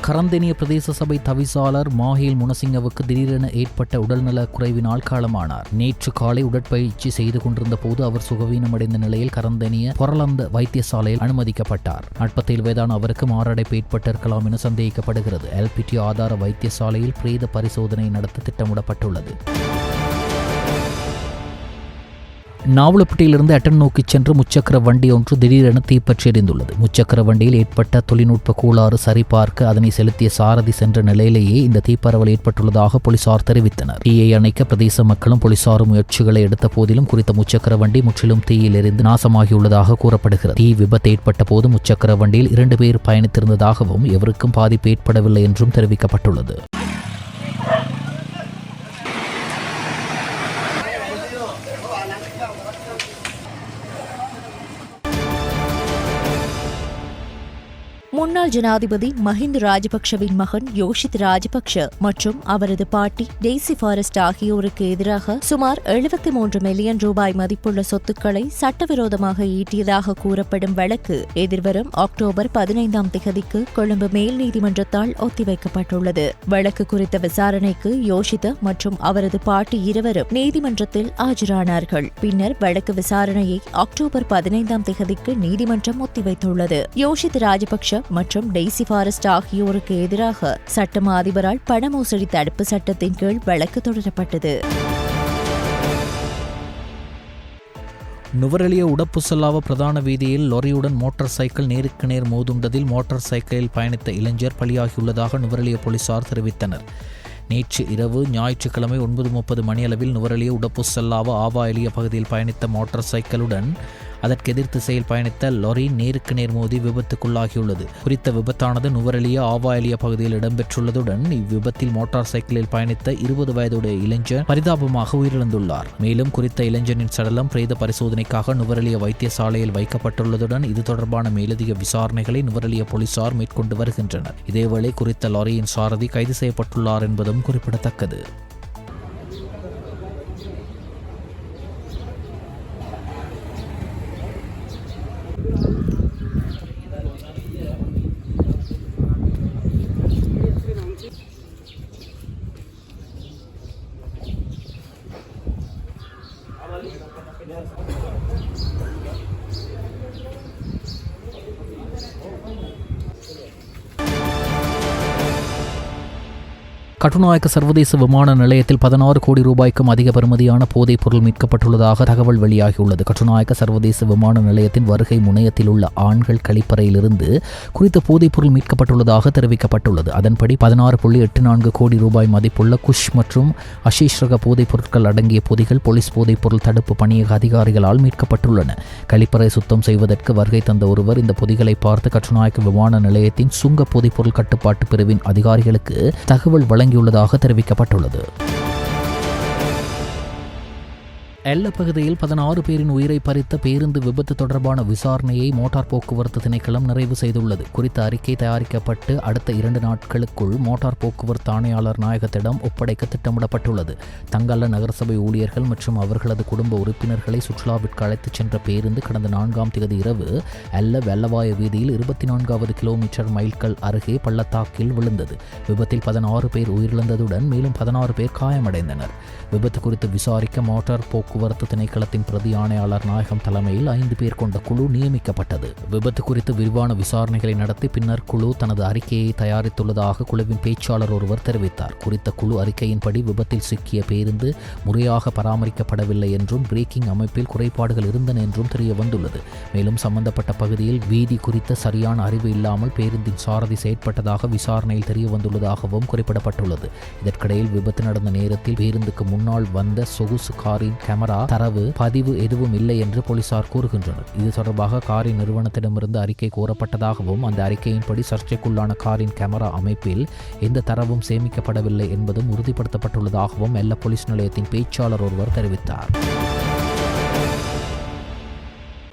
கரந்தெனிய பிரதேச சபை தவிசாளர் மாஹில் முனசிங்கவுக்கு திடீரென ஏற்பட்ட உடல்நலக் குறைவினால் காலமானார். நேற்று காலை உடற்பயிற்சி செய்து கொண்டிருந்த போது அவர் சுகவீனமடைந்த நிலையில் கரந்தெனிய பொரலந்த வைத்தியசாலையில் அனுமதிக்கப்பட்டார். 47 வயதான அவருக்கு மாரடைப்பு ஏற்பட்டிருக்கலாம் என சந்தேகிக்கப்படுகிறது. எல்பிடி ஆதார வைத்தியசாலையில் பிரேத பரிசோதனை நடத்த திட்டமிடப்பட்டுள்ளது. நாவலப்பட்டியிலிருந்து அட்டன் நோக்கி சென்று முச்சக்கர வண்டி ஒன்று திடீரென தீப்பற்றி எரிந்துள்ளது. முச்சக்கர வண்டியில் ஏற்பட்ட தொழில்நுட்ப கோளாறு சரிபார்க்க அதனை செலுத்திய சாரதி சென்ற நிலையிலேயே இந்த தீப்பரவல் ஏற்பட்டுள்ளதாக போலீசார் தெரிவித்தனர். தீயை அணைக்க பிரதேச மக்களும் போலீசாரும் முயற்சிகளை எடுத்த போதிலும் குறித்த முச்சக்கர வண்டி முற்றிலும் தீயில் எரிந்து நாசமாகியுள்ளதாக கூறப்படுகிறது. தீ விபத்து ஏற்பட்ட போது முச்சக்கர வண்டியில் 2 பேர் பயணித்திருந்ததாகவும் எவருக்கும் பாதிப்பு ஏற்படவில்லை என்றும் தெரிவிக்கப்பட்டுள்ளது. முன்னாள் ஜனாதிபதி மஹிந்த ராஜபக்ஷவின் மகன் யோஷித் ராஜபக்ஷ மற்றும் அவரது பாட்டி டெய்சி ஃபாரஸ்ட் ஆகியோருக்கு எதிராக சுமார் 73 மில்லியன் ரூபாய் மதிப்புள்ள சொத்துக்களை சட்டவிரோதமாக ஈட்டியதாக கூறப்படும் வழக்கு எதிர்வரும் அக்டோபர் 15ஆம் திகதிக்கு கொழும்பு மேல் நீதிமன்றத்தால் ஒத்திவைக்கப்பட்டுள்ளது. வழக்கு குறித்த விசாரணைக்கு யோஷித மற்றும் அவரது பாட்டி இருவரும் நீதிமன்றத்தில் ஆஜரானார்கள். பின்னர் வழக்கு விசாரணையை அக்டோபர் 15ஆம் திகதிக்கு நீதிமன்றம் ஒத்திவைத்துள்ளது. யோஷித் ராஜபக்ஷ மற்றும் டெய்சி ஃபாரஸ்ட் ஆகியோருக்கு எதிராக சட்டமா அதிபரால் பண மோசடி தடுப்பு சட்டத்தின் கீழ் வழக்கு தொடரப்பட்டது. நுவரெலிய உடப்புசல்லாவ பிரதான வீதியில் லொரியுடன் மோட்டார் சைக்கிள் நேருக்கு நேர் மோதுண்டதில் மோட்டார் சைக்கிளில் பயணித்த இளைஞர் பலியாகியுள்ளதாக நுவரெலிய போலீசார் தெரிவித்தனர். நேற்று இரவு ஞாயிற்றுக்கிழமை 9:30 மணியளவில் நுவரெலிய உடப்புசல்லாவ ஆவா எலிய பகுதியில் பயணித்த மோட்டார் சைக்கிளுடன் அதற்கு எதிர் திசையில் பயணித்த லொரி நேருக்கு நேர் மோதி விபத்துக்குள்ளாகியுள்ளது. குறித்த விபத்தானது நுவரெலிய ஆவா எலிய பகுதியில் இடம்பெற்றுள்ளதுடன் இவ்விபத்தில் மோட்டார் சைக்கிளில் பயணித்த 20 வயதுடைய இளைஞர் பரிதாபமாக உயிரிழந்துள்ளார். மேலும் குறித்த இளைஞனின் சடலம் பிரேத பரிசோதனைக்காக நுவரெலிய வைத்தியசாலையில் வைக்கப்பட்டுள்ளதுடன் இது தொடர்பான மேலதிக விசாரணைகளை நுவரெலிய போலீசார் மேற்கொண்டு வருகின்றனர். இதேவேளை குறித்த லாரியின் சாரதி கைது செய்யப்பட்டுள்ளார் என்பதும் குறிப்பிடத்தக்கது. கட்டுநாயக்க சர்வதேச விமான நிலையத்தில் 16 கோடி ரூபாய்க்கும் அதிக பெறுமதியான போதைப் பொருள் மீட்கப்பட்டுள்ளதாக தகவல் வெளியாகியுள்ளது. கட்டுநாயக்க சர்வதேச விமான நிலையத்தின் வருகை முனையத்தில் உள்ள ஆண்கள் கழிப்பறையிலிருந்து குறித்த போதைப் பொருள் மீட்கப்பட்டுள்ளதாக தெரிவிக்கப்பட்டுள்ளது. அதன்படி 16.84 கோடி ரூபாய் மதிப்புள்ள குஷ் மற்றும் அஷீஷ் ரக போதைப் பொருட்கள் அடங்கிய பொதிகள் போலீஸ் போதைப் பொருள் தடுப்பு பணியக அதிகாரிகளால் மீட்கப்பட்டுள்ளன. கழிப்பறை சுத்தம் செய்வதற்கு வருகை தந்த ஒருவர் இந்த பொதிகளை பார்த்து கட்டுநாயக்க விமான நிலையத்தின் சுங்க போதைப் பொருள் கட்டுப்பாட்டு பிரிவின் உள்ளதாக தெரிவிக்கப்பட்டுள்ளது. எல்லப்பகுதியில் 16 பேரின் உயிரை பறித்த பேருந்து விபத்து தொடர்பான விசாரணையை மோட்டார் போக்குவரத்து திணைக்களம் நிறைவு செய்துள்ளது. குறித்த அறிக்கை தயாரிக்கப்பட்டு அடுத்த 2 நாட்களுக்குள் மோட்டார் போக்குவரத்து ஆணையாளர் நாயகத்திடம் ஒப்படைக்க திட்டமிடப்பட்டுள்ளது. தங்கல்ல நகரசபை ஊழியர்கள் மற்றும் அவர்களது குடும்ப உறுப்பினர்களை சுற்றுலாவிற்கு அழைத்துச் சென்ற பேருந்து கடந்த 4ஆம் தேதி இரவு வெள்ளவாய வீதியில் 24வது கிலோமீட்டர் மைல்கல் அருகே பள்ளத்தாக்கில் விழுந்தது. விபத்தில் 16 பேர் உயிரிழந்ததுடன் மேலும் 16 பேர் காயமடைந்தனர். விபத்து குறித்து விசாரிக்க மோட்டார் போக்குவரத்து திணைக்களத்தின் பிரதி ஆணையாளர் நாயகம் தலைமையில் 5 பேர் கொண்ட குழு நியமிக்கப்பட்டது. விபத்து குறித்து விரிவான விசாரணைகளை நடத்தி பின்னர் குழு தனது அறிக்கையை தயாரித்துள்ளதாக குழுவின் பேச்சாளர் ஒருவர் தெரிவித்தார். குறித்த குழு அறிக்கையின்படி விபத்தில் சிக்கிய பேருந்து முறையாக பராமரிக்கப்படவில்லை என்றும் பிரேக்கிங் அமைப்பில் குறைபாடுகள் இருந்தன என்றும் தெரிய வந்துள்ளது. மேலும் சம்பந்தப்பட்ட பகுதியில் வீதி குறித்த சரியான அறிவு இல்லாமல் பேருந்தின் சாரதி செயற்பட்டதாக விசாரணையில் தெரிய வந்துள்ளதாகவும் குறிப்பிடப்பட்டுள்ளது. இதற்கிடையில் விபத்து நடந்த நேரத்தில் பேருந்துக்கு முன்னால் வந்த சொகுசு காரின் கேமரா தரவு பதிவு எதுவும் இல்லை என்று போலீசார் கூறுகின்றனர். இது தொடர்பாக காரின் நிறுவனத்திடமிருந்து அறிக்கை கோரப்பட்டதாகவும் அந்த அறிக்கையின்படி சர்ச்சைக்குள்ளான காரின் கேமரா அமைப்பில் எந்த தரவும் சேமிக்கப்படவில்லை என்பதும் உறுதிப்படுத்தப்பட்டுள்ளதாகவும் எல்ல போலீஸ் நிலையத்தின் பேச்சாளர் ஒருவர் தெரிவித்தார்.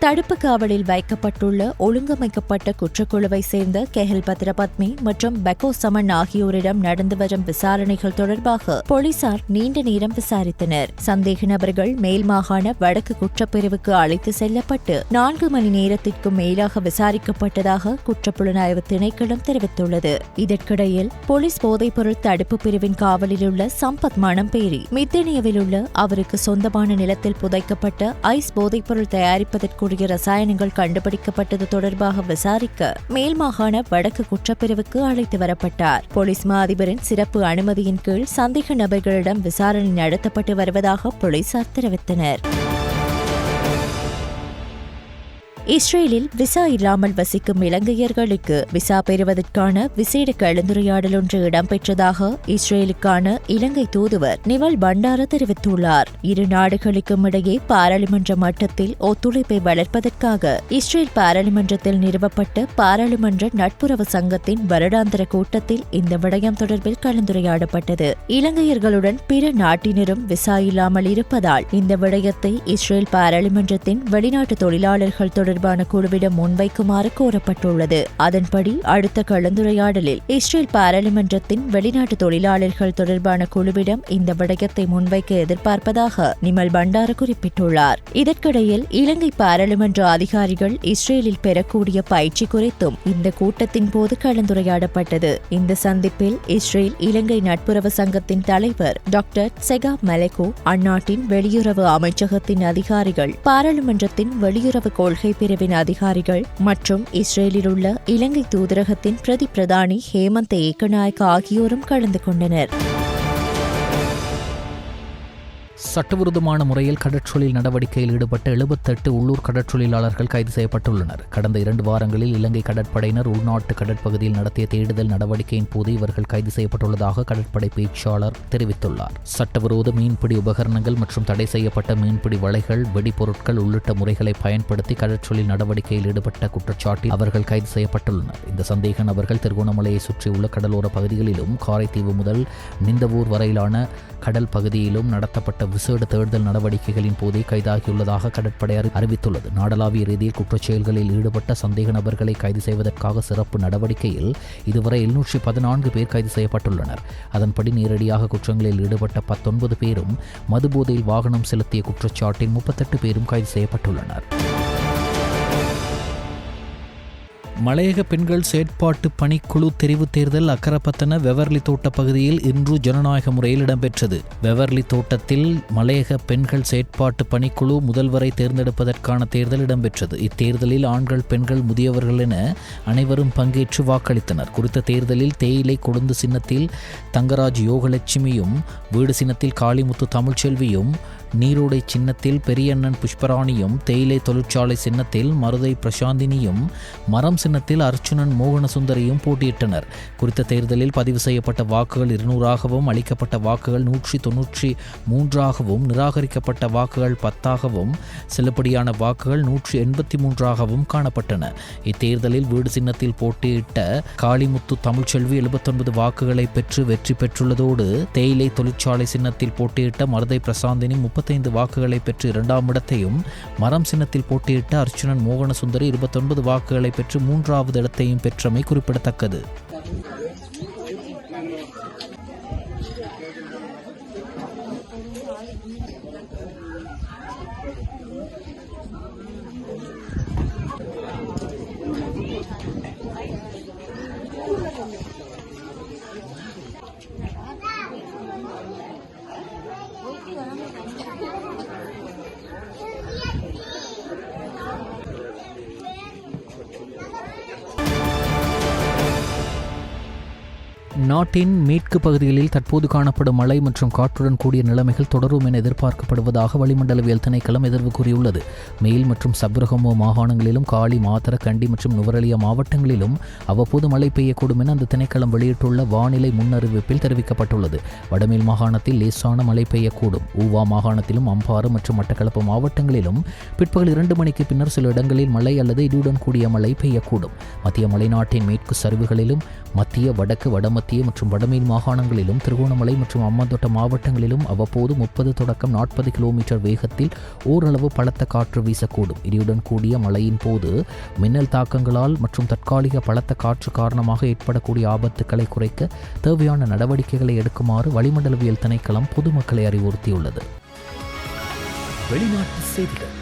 தடுப்பு காவலில் வைக்கப்பட்டுள்ள ஒழுங்கமைக்கப்பட்ட குற்றக்குழுவை சேர்ந்த கெஹல் பத்ரபத்மி மற்றும் பெக்கோ சமன் ஆகியோரிடம் நடந்து வரும் விசாரணைகள் தொடர்பாக போலீசார் நீண்ட நேரம் விசாரித்தனர். சந்தேக நபர்கள் மேல் மாகாண வடக்கு குற்றப்பிரிவுக்கு அழைத்து செல்லப்பட்டு 4 மணி நேரத்திற்கும் மேலாக விசாரிக்கப்பட்டதாக குற்றப்புலனாய்வு திணைக்களம் தெரிவித்துள்ளது. இதற்கிடையில் போலீஸ் போதைப்பொருள் தடுப்பு பிரிவின் காவலில் உள்ள சம்பத் மணம்பேரி மித்தனியவில் உள்ள அவருக்கு சொந்தமான நிலத்தில் புதைக்கப்பட்ட ஐஸ் போதைப்பொருள் தயாரிப்பதற்கு ரசாயனங்கள் கண்டுபிடிக்கப்பட்டது தொடர்பாக விசாரிக்க மேல் மாகாண வடக்கு குற்றப்பிரிவுக்கு அழைத்து வரப்பட்டார். போலீஸ் மா அதிபரின் சிறப்பு அனுமதியின் கீழ் சந்தேக நபர்களிடம் விசாரணை நடத்தப்பட்டு வருவதாக போலீசார் தெரிவித்தனர். இஸ்ரேலில் விசா இல்லாமல் வசிக்கும் இலங்கையர்களுக்கு விசா பெறுவதற்கான விசேட கலந்துரையாடல் ஒன்று இடம்பெற்றதாக இஸ்ரேலுக்கான இலங்கை தூதுவர் நிமல் பண்டார தெரிவித்துள்ளார். இரு நாடுகளுக்கும் இடையே பாராளுமன்ற மட்டத்தில் ஒத்துழைப்பை வளர்ப்பதற்காக இஸ்ரேல் பாராளுமன்றத்தில் நிறுவப்பட்ட பாராளுமன்ற நட்புறவு சங்கத்தின் வருடாந்திர கூட்டத்தில் இந்த விடயம் தொடர்பில் கலந்துரையாடப்பட்டது. இலங்கையர்களுடன் பிற நாட்டினரும் விசா இல்லாமல் இருப்பதால் இந்த விடயத்தை இஸ்ரேல் பாராளுமன்றத்தின் வெளிநாட்டு தொழிலாளர்கள் தொடர்பான குழுவிடம் முன்வைக்குமாறு கோரப்பட்டுள்ளது. அதன்படி அடுத்த கலந்துரையாடலில் இஸ்ரேல் பாராளுமன்றத்தின் வெளிநாட்டு தொழிலாளர்கள் தொடர்பான குழுவிடம் இந்த விடயத்தை முன்வைக்க எதிர்பார்ப்பதாக நிமல் பண்டார குறிப்பிட்டுள்ளார். இதற்கிடையில் இலங்கை பாராளுமன்ற அதிகாரிகள் இஸ்ரேலில் பெறக்கூடிய பயிற்சி குறித்தும் இந்த கூட்டத்தின் போது கலந்துரையாடப்பட்டது. இந்த சந்திப்பில் இஸ்ரேல் இலங்கை நட்புறவு சங்கத்தின் தலைவர் டாக்டர் செகா மெலெகோ, அந்நாட்டின் வெளியுறவு அமைச்சகத்தின் அதிகாரிகள், பாராளுமன்றத்தின் வெளியுறவு கொள்கை பிரிவின் அதிகாரிகள் மற்றும் இஸ்ரேலில் உள்ள இலங்கை தூதரகத்தின் பிரதி பிரதானி ஹேமந்த் ஏக்கநாயக்க ஆகியோரும் கலந்து கொண்டனர். சட்டவிரோதமான முறையில் கடற்றொழில் நடவடிக்கையில் ஈடுபட்ட 78 உள்ளூர் கடற்றொழிலாளர்கள் கைது செய்யப்பட்டுள்ளனர். கடந்த 2 வாரங்களில் இலங்கை கடற்படையினர் உள்நாட்டு கடற்பகுதியில் நடத்திய தேடுதல் நடவடிக்கையின் போது இவர்கள் கைது செய்யப்பட்டுள்ளதாக கடற்படை பேச்சாளர் தெரிவித்துள்ளார். சட்டவிரோத மீன்பிடி உபகரணங்கள் மற்றும் தடை செய்யப்பட்ட மீன்பிடி வலைகள், வெடிபொருட்கள் உள்ளிட்ட முறைகளை பயன்படுத்தி கடற்றொழில் நடவடிக்கையில் ஈடுபட்ட குற்றச்சாட்டில் அவர்கள் கைது செய்யப்பட்டுள்ளனர். இந்த சந்தேக நபர்கள் திருகோணமலையை சுற்றியுள்ள கடலோர பகுதிகளிலும் காரைதீவு முதல் நிந்தவூர் வரையிலான கடல் பகுதியிலும் நடத்தப்பட்ட விசேட தேடுதல் நடவடிக்கைகளின் போதே கைதாகியுள்ளதாக கடற்படை அறிவித்துள்ளது. நாடளாவிய ரீதியில் குற்றச்செயல்களில் ஈடுபட்ட சந்தேக நபர்களை கைது செய்வதற்காக சிறப்பு நடவடிக்கையில் இதுவரை 714 பேர் கைது செய்யப்பட்டுள்ளனர். அதன்படி நேரடியாக குற்றங்களில் ஈடுபட்ட 19 பேரும், மதுபோதையில் வாகனம் செலுத்திய குற்றச்சாட்டில் 38 பேரும் கைது செய்யப்பட்டுள்ளனர். மலையக பெண்கள் செயற்பாட்டு பணிக்குழு தெரிவு தேர்தல் அக்கரப்பத்தன வெவர்லி தோட்ட பகுதியில் இன்று ஜனநாயக முறையில் இடம்பெற்றது. வெவர்லி தோட்டத்தில் மலையக பெண்கள் செயற்பாட்டு பணிக்குழு முதல்வரை தேர்ந்தெடுப்பதற்கான தேர்தல் இடம்பெற்றது. இத்தேர்தலில் ஆண்கள், பெண்கள், முதியவர்கள் என அனைவரும் பங்கேற்று வாக்களித்தனர். குறித்த தேர்தலில் தேயிலை கொழுந்து சின்னத்தில் தங்கராஜ் யோகலட்சுமியும், வீடு சின்னத்தில் காளிமுத்து தமிழ்ச்செல்வியும், நீரோடை சின்னத்தில் பெரியண்ணன் புஷ்பராணியும், தேயிலை தொழிற்சாலை சின்னத்தில் மருதை பிரசாந்தினியும், மரம் சின்னத்தில் அர்ச்சுனன் மோகனசுந்தரியும் போட்டியிட்டனர். குறித்த தேர்தலில் பதிவு செய்யப்பட்ட வாக்குகள் 200ஆகவும், அளிக்கப்பட்ட வாக்குகள் 193ஆகவும், நிராகரிக்கப்பட்ட வாக்குகள் 10ஆகவும், செல்லுபடியான வாக்குகள் 183ஆகவும் காணப்பட்டன. இத்தேர்தலில் வீடு சின்னத்தில் போட்டியிட்ட காளிமுத்து தமிழ்ச்செல்வி 79 வாக்குகளை பெற்று வெற்றி பெற்றுள்ளதோடு, தேயிலை தொழிற்சாலை சின்னத்தில் போட்டியிட்ட மருதை பிரசாந்தினி 35 வாக்குகளை பெற்று 2ஆம் இடத்தையும், மரம் சின்னத்தில் போட்டியிட்ட அர்ச்சுனன் மோகனசுந்தரி 29 வாக்குகளை பெற்று 3ஆவது இடத்தையும் பெற்றமை குறிப்பிடத்தக்கது. நாட்டின் மேற்கு பகுதிகளில் தற்போது காணப்படும் மழை மற்றும் காற்றுடன் கூடிய நிலைமைகள் தொடரும் என எதிர்பார்க்கப்படுவதாக வளிமண்டலவியல் திணைக்களம் எதிர்வு கூறியுள்ளது. மேல் மற்றும் சப்ரகமோ மாகாணங்களிலும், காலி, மாத்தர, கண்டி மற்றும் நுவரெலியா மாவட்டங்களிலும் அவ்வப்போது மழை பெய்யக்கூடும் என அந்த திணைக்களம் வெளியிட்டுள்ள வானிலை முன்னறிவிப்பில் தெரிவிக்கப்பட்டுள்ளது. வடமேல் மாகாணத்தில் லேசான மழை பெய்யக்கூடும். ஊவா மாகாணத்திலும், அம்பாறு மற்றும் மட்டக்களப்பு மாவட்டங்களிலும் பிற்பகல் 2 மணிக்கு பின்னர் சில இடங்களில் மழை அல்லது இடியுடன் கூடிய மழை பெய்யக்கூடும். மத்திய மலைநாட்டின் மேற்கு சரிவுகளிலும், மத்திய, வடக்கு, வடமத்திய மற்றும் வடமேல் மாகாணங்களிலும், திருகோணமலை மற்றும் அம்பாந்தோட்ட மாவட்டங்களிலும் அவ்வப்போது 30 தொடக்கம் 40 கிலோமீட்டர் வேகத்தில் ஓரளவு பலத்த காற்று வீசக்கூடும். இடியுடன் கூடிய மழையின் போது மின்னல் தாக்கங்களால் மற்றும் தற்காலிக பலத்த காற்று காரணமாக ஏற்படக்கூடிய ஆபத்துக்களை குறைக்க தேவையான நடவடிக்கைகளை எடுக்குமாறு வளிமண்டலவியல் திணைக்களம் பொதுமக்களை அறிவுறுத்தியுள்ளது. வெளிநாட்டு செய்திகள்.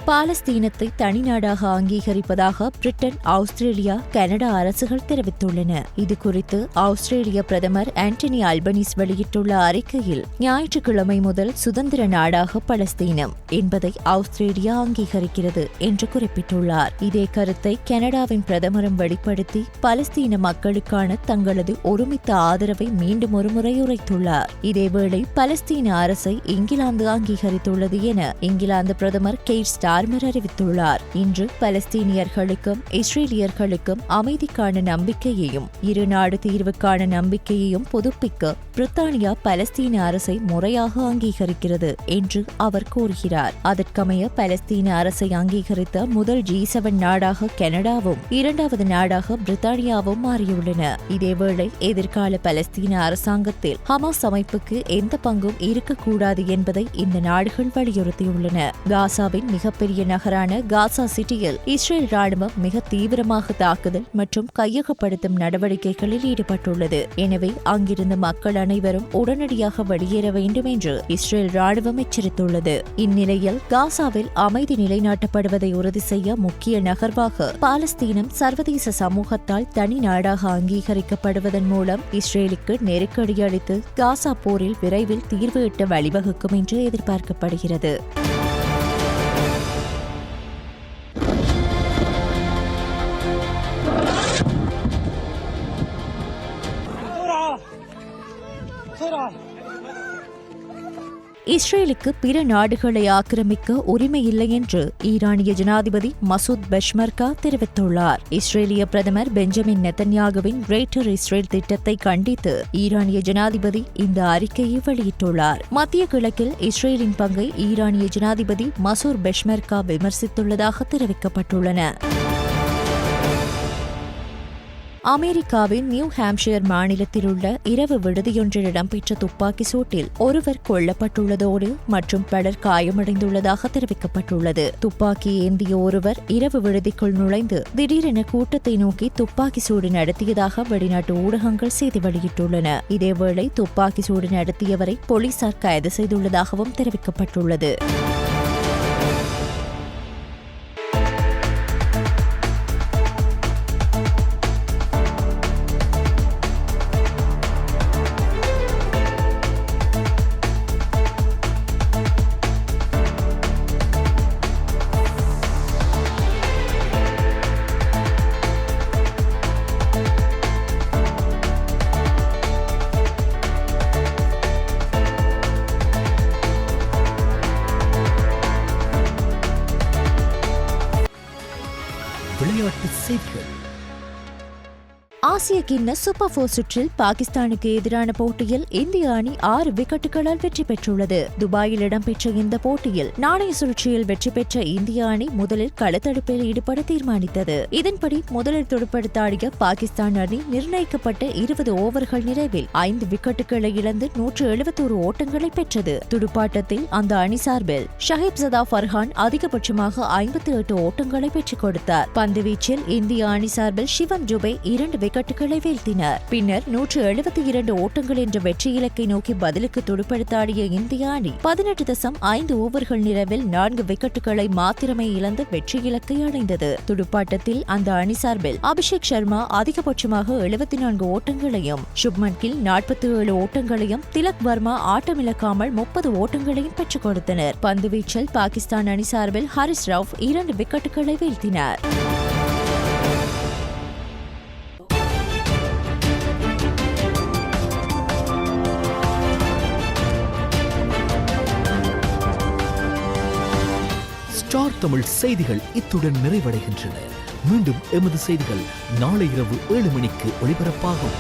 பாலஸ்தீனத்தை தனிநாடாக அங்கீகரிப்பதாக பிரிட்டன், ஆஸ்திரேலியா, கனடா அரசுகள் தெரிவித்துள்ளன. இதுகுறித்து ஆஸ்திரேலிய பிரதமர் ஆண்டனி அல்பனீஸ் வெளியிட்டுள்ள அறிக்கையில், ஞாயிற்றுக்கிழமை முதல் சுதந்திர நாடாக பலஸ்தீனம் என்பதை ஆஸ்திரேலியா அங்கீகரிக்கிறது என்று குறிப்பிட்டுள்ளார். இதே கருத்தை கனடாவின் பிரதமரும் வெளிப்படுத்தி பலஸ்தீன மக்களுக்கான தங்களது ஒருமித்த ஆதரவை மீண்டும் ஒருமுறை உரைத்துள்ளார். இதேவேளை பலஸ்தீன அரசை இங்கிலாந்து அங்கீகரித்துள்ளது என இங்கிலாந்து பிரதமர் கெய்ர் ஸ்டார்மர் அறிவித்துள்ளார். இன்று பலஸ்தீனியர்களுக்கும் இஸ்ரேலியர்களுக்கும் அமைதிக்கான நம்பிக்கையையும் இரு நாடு தீர்வுக்கான நம்பிக்கையையும் புதுப்பிக்க பிரித்தானியா பலஸ்தீன அரசை முறையாக அங்கீகரிக்கிறது என்று அவர் கூறுகிறார். அதற்கமைய பலஸ்தீன அரசை அங்கீகரித்த முதல் G7 நாடாக கனடாவும், 2வது நாடாக பிரித்தானியாவும் மாறியுள்ளன. இதேவேளை எதிர்கால பலஸ்தீன அரசாங்கத்தில் ஹமாஸ் அமைப்புக்கு எந்த பங்கும் இருக்கக்கூடாது என்பதை இந்த நாடுகள் வலியுறுத்தியுள்ளன. காசாவின் மிகப்பெரிய நகரான காசா சிட்டியில் இஸ்ரேல் ராணுவம் மிக தீவிரமாக தாக்குதல் மற்றும் கையகப்படுத்தும் நடவடிக்கைகளில் ஈடுபட்டுள்ளது. எனவே அங்கிருந்த மக்கள் அனைவரும் உடனடியாக வெளியேற வேண்டும் என்று இஸ்ரேல் ராணுவம் எச்சரித்துள்ளது. இந்நிலையில் காசாவில் அமைதி நிலைநாட்டப்படுவதை உறுதி செய்ய முக்கிய நகர்வாக பாலஸ்தீனம் சர்வதேச சமூகத்தால் தனி நாடாக அங்கீகரிக்கப்படுவதன் மூலம் இஸ்ரேலுக்கு நெருக்கடி அளித்து காசா போரில் விரைவில் தீர்வு எட்ட வழிவகுக்கும் என்று எதிர்பார்க்கப்படுகிறது. இஸ்ரேலுக்கு பிற நாடுகளை ஆக்கிரமிக்க உரிமை இல்லை என்று ஈரானிய ஜனாதிபதி மசூத் பெஷ்மர்கா தெரிவித்துள்ளார். இஸ்ரேலிய பிரதமர் பெஞ்சமின் நெத்தன்யாகுவின் கிரேட்டர் இஸ்ரேல் திட்டத்தை கண்டித்து ஈரானிய ஜனாதிபதி இந்த அறிக்கையை வெளியிட்டுள்ளார். மத்திய கிழக்கில் இஸ்ரேலின் பங்கை ஈரானிய ஜனாதிபதி மசூர் பெஷ்மர்கா விமர்சித்துள்ளதாக தெரிவிக்கப்பட்டுள்ளன. அமெரிக்காவின் நியூ ஹாம்ஷயர் மாநிலத்தில் உள்ள இரவு விடுதியொன்றில் இடம்பெற்ற துப்பாக்கி சூட்டில் ஒருவர் கொல்லப்பட்டுள்ளதோடு மற்றும் பலர் காயமடைந்துள்ளதாக தெரிவிக்கப்பட்டுள்ளது. துப்பாக்கி ஏந்திய ஒருவர் இரவு விடுதிக்குள் நுழைந்து திடீரென கூட்டத்தை நோக்கி துப்பாக்கி சூடு நடத்தியதாக வெளிநாட்டு ஊடகங்கள் செய்தி வெளியிட்டுள்ளன. இதேவேளை துப்பாக்கி சூடு நடத்தியவரை போலீசார் கைது செய்துள்ளதாகவும் தெரிவிக்கப்பட்டுள்ளது. விளையாட்டு செய்திகள். ஆசிய கிண்ண சூப்பர் 4 சுற்றில் பாகிஸ்தானுக்கு எதிரான போட்டியில் இந்திய அணி 6 விக்கெட்டுகளால் வெற்றி பெற்றுள்ளது. துபாயில் இடம்பெற்ற இந்த போட்டியில் நாணய சுழற்சியில் வெற்றி பெற்ற இந்திய அணி முதலில் களத்தடுப்பில் ஈடுபட தீர்மானித்தது. இதன்படி முதலில் துடுப்படுத்தாடிய பாகிஸ்தான் அணி நிர்ணயிக்கப்பட்ட 20 ஓவர்கள் நிறைவில் 5 விக்கெட்டுகளை இழந்து 171 ஓட்டங்களை பெற்றது. துடுப்பாட்டத்தில் அந்த அணி சார்பில் ஷஹீப் ஜதா ஃபர்ஹான் அதிகபட்சமாக 58 ஓட்டங்களை பெற்றுக் கொடுத்தார். பந்துவீச்சில் இந்திய அணி சார்பில் சிவம் ஜுபே 2 விக்கெட்டுகளை வீழ்த்தினர். பின்னர் 172 ஓட்டங்கள் என்ற வெற்றி இலக்கை நோக்கி பதிலுக்கு துடுப்படுத்தாடிய இந்திய அணி 18.5 ஓவர்கள் நிறைவில் 4 விக்கெட்டுகளை மாத்திரமே இழந்து வெற்றி இலக்கை அடைந்தது. துடுப்பாட்டத்தில் அந்த அணி சார்பில் அபிஷேக் சர்மா அதிகபட்சமாக 74 ஓட்டங்களையும், சுப்மன் கில் 47 ஓட்டங்களையும், திலக் வர்மா ஆட்டமிழக்காமல் 30 ஓட்டங்களையும் பெற்றுக் கொடுத்தனர். பந்துவீச்சில் பாகிஸ்தான் அணி சார்பில் ஹாரிஸ் ரவுஃப் 2 விக்கெட்டுகளை வீழ்த்தினார். ஸ்டார் தமிழ் செய்திகள் இத்துடன் நிறைவடைகின்றன. மீண்டும் எமது செய்திகள் நாளை இரவு 7 மணிக்கு ஒளிபரப்பாகும்.